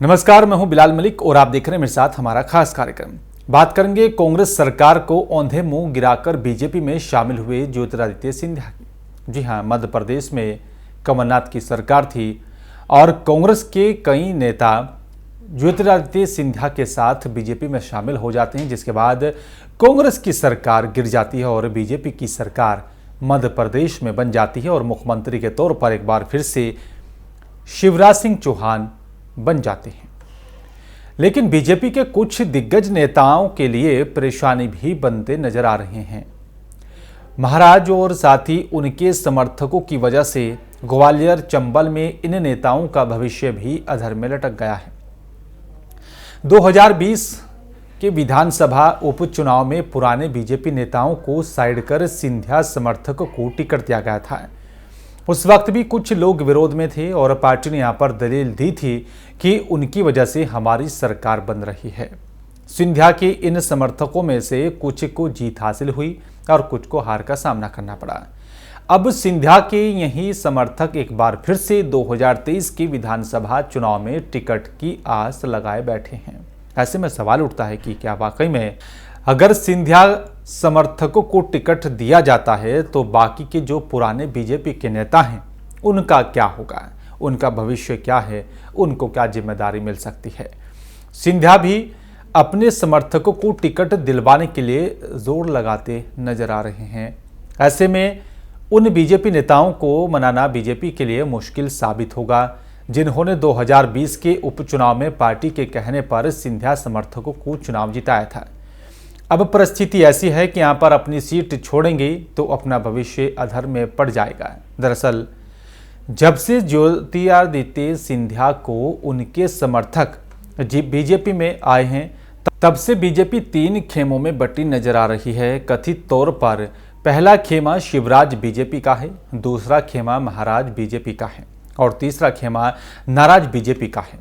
नमस्कार, मैं हूं बिलाल मलिक और आप देख रहे हैं मेरे साथ हमारा खास कार्यक्रम। बात करेंगे कांग्रेस सरकार को औंधे मुंह गिराकर बीजेपी में शामिल हुए ज्योतिरादित्य सिंधिया की। जी हां, मध्य प्रदेश में कमलनाथ की सरकार थी और कांग्रेस के कई नेता ज्योतिरादित्य सिंधिया के साथ बीजेपी में शामिल हो जाते हैं, जिसके बाद कांग्रेस की सरकार गिर जाती है और बीजेपी की सरकार मध्य प्रदेश में बन जाती है और मुख्यमंत्री के तौर पर एक बार फिर से शिवराज सिंह चौहान बन जाते हैं। लेकिन बीजेपी के कुछ दिग्गज नेताओं के लिए परेशानी भी बनते नजर आ रहे हैं। महाराज और साथ ही उनके समर्थकों की वजह से ग्वालियर चंबल में इन नेताओं का भविष्य भी अधर में लटक गया है। 2020 के विधानसभा उपचुनाव में पुराने बीजेपी नेताओं को साइड कर सिंधिया समर्थकों को टिकट दिया गया था। उस वक्त भी कुछ लोग विरोध में थे और पार्टी ने यहां पर दलील दी थी कि उनकी वजह से हमारी सरकार बन रही है। सिंधिया के इन समर्थकों में से कुछ को जीत हासिल हुई और कुछ को हार का सामना करना पड़ा। अब सिंधिया के यही समर्थक एक बार फिर से 2023 की विधानसभा चुनाव में टिकट की आस लगाए बैठे हैं। ऐसे में सवाल उठता है कि क्या वाकई में अगर सिंधिया समर्थकों को टिकट दिया जाता है तो बाकी के जो पुराने बीजेपी के नेता हैं उनका क्या होगा, उनका भविष्य क्या है, उनको क्या जिम्मेदारी मिल सकती है। सिंधिया भी अपने समर्थकों को टिकट दिलवाने के लिए जोर लगाते नजर आ रहे हैं। ऐसे में उन बीजेपी नेताओं को मनाना बीजेपी के लिए मुश्किल साबित होगा जिन्होंने 2020 के उपचुनाव में पार्टी के कहने पर सिंधिया समर्थकों को चुनाव जिताया था। अब परिस्थिति ऐसी है कि यहाँ पर अपनी सीट छोड़ेंगे तो अपना भविष्य अधर में पड़ जाएगा। दरअसल जब से ज्योतिरादित्य सिंधिया को उनके समर्थक बीजेपी में आए हैं तब से बीजेपी 3 खेमों में बटी नजर आ रही है। कथित तौर पर पहला खेमा शिवराज बीजेपी का है, दूसरा खेमा महाराज बीजेपी का है और तीसरा खेमा नाराज बीजेपी का है।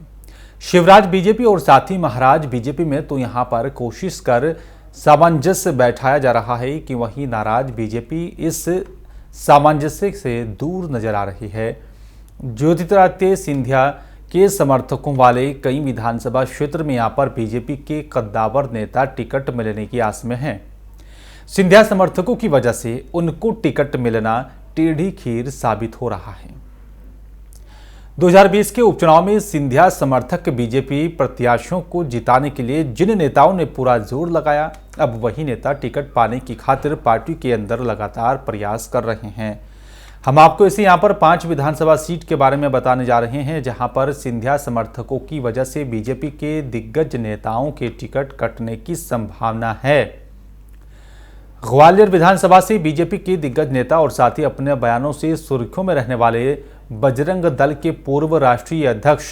शिवराज बीजेपी और साथ ही महाराज बीजेपी में तो यहाँ पर कोशिश कर सामंजस्य बैठाया जा रहा है कि वहीं नाराज बीजेपी इस सामंजस्य से दूर नजर आ रही है। ज्योतिरादित्य सिंधिया के समर्थकों वाले कई विधानसभा क्षेत्र में यहाँ पर बीजेपी के कद्दावर नेता टिकट मिलने की आस में हैं। सिंधिया समर्थकों की वजह से उनको टिकट मिलना टेढ़ी खीर साबित हो रहा है। 2020 के उपचुनाव में सिंधिया समर्थक बीजेपी प्रत्याशियों को जिताने के लिए जिन नेताओं ने पूरा जोर लगाया, अब वही नेता टिकट पाने की खातिर पार्टी के अंदर लगातार प्रयास कर रहे हैं। हम आपको इसे यहाँ पर 5 विधानसभा सीट के बारे में बताने जा रहे हैं जहां पर सिंधिया समर्थकों की वजह से बीजेपी के दिग्गज नेताओं के टिकट कटने की संभावना है। ग्वालियर विधानसभा से बीजेपी के दिग्गज नेता और साथ ही अपने बयानों से सुर्खियों में रहने वाले बजरंग दल के पूर्व राष्ट्रीय अध्यक्ष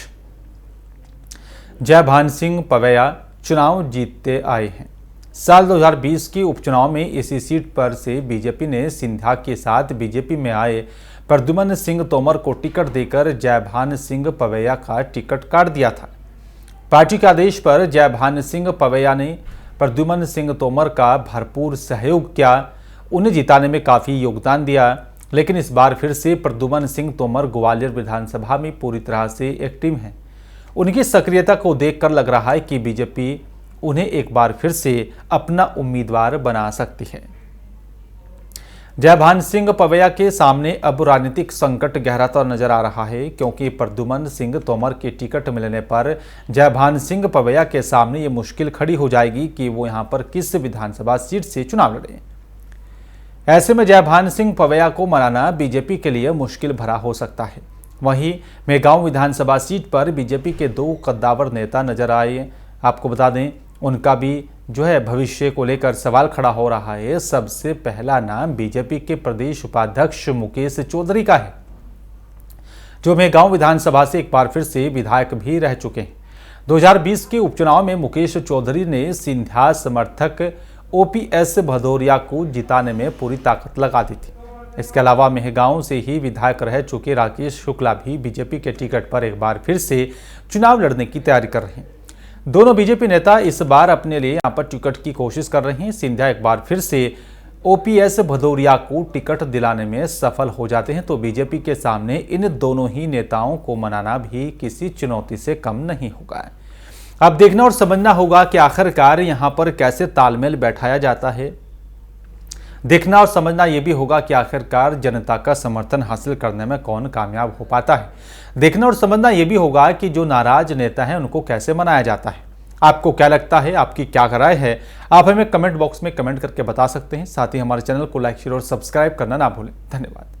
जयभान सिंह पवैया चुनाव जीतते आए हैं। साल 2020 के उपचुनाव में इसी सीट पर से बीजेपी ने सिंधिया के साथ बीजेपी में आए प्रद्युम्न सिंह तोमर को टिकट देकर जयभान सिंह पवैया का टिकट काट दिया था। पार्टी के आदेश पर जयभान सिंह पवैया ने प्रद्युम्न सिंह तोमर का भरपूर सहयोग किया, उन्हें जिताने में काफ़ी योगदान दिया। लेकिन इस बार फिर से प्रद्युम्न सिंह तोमर ग्वालियर विधानसभा में पूरी तरह से एक्टिव हैं। उनकी सक्रियता को देखकर लग रहा है कि बीजेपी उन्हें एक बार फिर से अपना उम्मीदवार बना सकती है। जयभान सिंह पवैया के सामने अब राजनीतिक संकट गहराता नजर आ रहा है क्योंकि प्रद्युम्न सिंह तोमर के टिकट मिलने पर जयभान सिंह पवैया के सामने ये मुश्किल खड़ी हो जाएगी कि वो यहाँ पर किस विधानसभा सीट से चुनाव लड़े। ऐसे में जयभान सिंह पवैया को मनाना बीजेपी के लिए मुश्किल भरा हो सकता है। वहीं मेगांव विधानसभा सीट पर बीजेपी के 2 कद्दावर नेता नजर आए। आपको बता दें उनका भी जो है भविष्य को लेकर सवाल खड़ा हो रहा है। सबसे पहला नाम बीजेपी के प्रदेश उपाध्यक्ष मुकेश चौधरी का है, जो मेगांव विधानसभा से एक बार फिर से विधायक भी रह चुके हैं। 2020 के उपचुनाव में मुकेश चौधरी ने सिंधिया समर्थक ओपीएस भदौरिया को जिताने में पूरी ताकत लगा दी थी। इसके अलावा मेहगांव से ही विधायक रह चुके राकेश शुक्ला भी बीजेपी के टिकट पर एक बार फिर से चुनाव लड़ने की तैयारी कर रहे हैं। दोनों बीजेपी नेता इस बार अपने लिए यहां पर टिकट की कोशिश कर रहे हैं। सिंधिया एक बार फिर से ओपीएस भदौरिया को टिकट दिलाने में सफल हो जाते हैं तो बीजेपी के सामने इन दोनों ही नेताओं को मनाना भी किसी चुनौती से कम नहीं होगा। अब देखना और समझना होगा कि आखिरकार यहां पर कैसे तालमेल बैठाया जाता है। देखना और समझना यह भी होगा कि आखिरकार जनता का समर्थन हासिल करने में कौन कामयाब हो पाता है। देखना और समझना यह भी होगा कि जो नाराज नेता हैं उनको कैसे मनाया जाता है। आपको क्या लगता है, आपकी क्या राय है, आप हमें कमेंट बॉक्स में कमेंट करके बता सकते हैं। साथ ही हमारे चैनल को लाइक, शेयर और सब्सक्राइब करना ना भूलें। धन्यवाद।